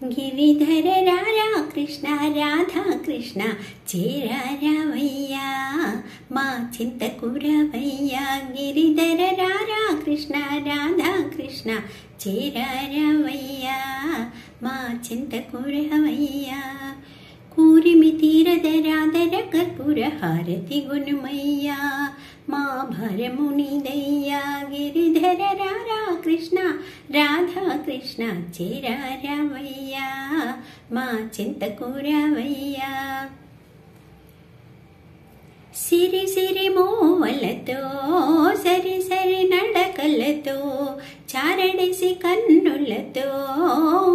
గిరిధర రారా కృష్ణ రాధా కృష్ణ చేరారావయ్యా మా చింతకు రావయ్యా. గిరిధర రారా కృష్ణ రాధా కృష్ణ చేరారావయ్యా మా చింతకు రావయ్యా. కూరిమి తీరదరాదర కర్పూర హారతి గుణమయ్యా మా భరము నీదయ్యా. గిరిధర రారా కృష్ణ రాధా కృష్ణ చేరారావయ్యా మా చింతకు రావయ్యా. సిరి సిరి మోవలతో సరి సరి నడకలతో చారడేసి కన్నులతో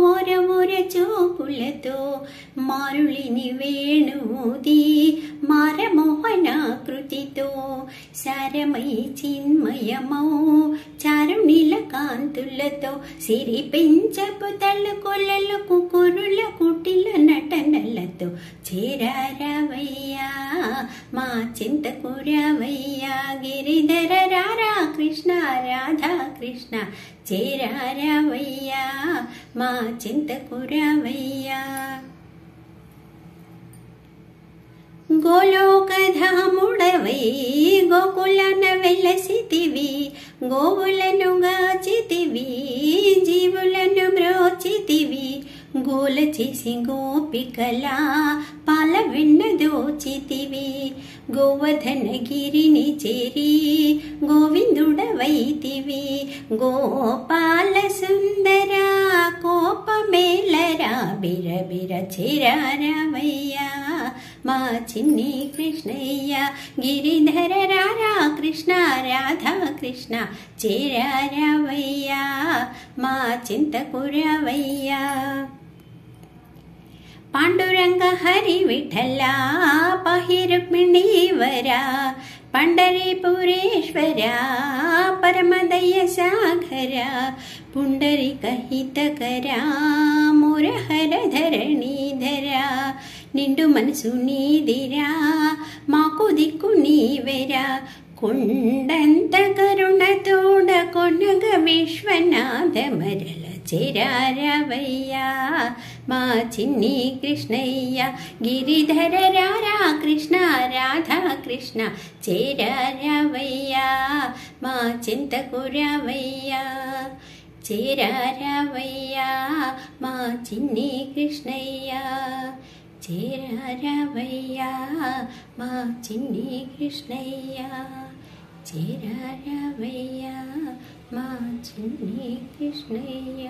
ఓర ఓర చూపులతో మారులిని వేణుది మారమోహనాకృతితో సారమై చిన్మయమౌ చారునిల కాంతులతో సిరి పెంచపు తలుకొలలు కుకురుల కుటిల నటనలతో చేరారావయ్యా మా చింతకు రావయ్యా. గిరిధర రారా కృష్ణ రాధా కృష్ణ చేరారావయ్యా మా చింతకు రావయ్యా. గోలోకధాముడవై గోకులన వెలసితివి గోవులను గాచితివి జీవులను బ్రోచితివి గోల చేసి గోపికలా పాల వెన్న దోచితివి. గోవర్ధనగిరిని చేరి గోవిందుడవైతివి గోపాల సుందరా కోపమేలరా బిరబిర చేరారావయ్యా మా చిన్ని కృష్ణయ్య. గిరిధర రారా కృష్ణ రాధా కృష్ణ చేరారావయ్యా మా చింతకు రావయ్యా. పాండురంగ హరి విఠలా పాహి రుక్మిణీవరా పండరీపురేశ్వరా పరమదయ సాగరా పుండరిక హితకరా మురహర ధరణీధరా. నిండు మనసు నీదిరా మాకు దిక్కు నీవెరా కొండంత కరుణ తోడ కొనగ విశ్వనాథ మరల చేరారావయ్యా మా చిన్ని కృష్ణయ్య. గిరిధర రారా కృష్ణ రాధా కృష్ణ చేరారావయ్యా మా చింతకు రావయ్యా. చేరారావయ్యా మా చిన్ని కృష్ణయ్య చేరారావయ్యా మా చిన్ని కృష్ణయ్య చేరారావయ్యా మా చిన్ని కృష్ణయ్య.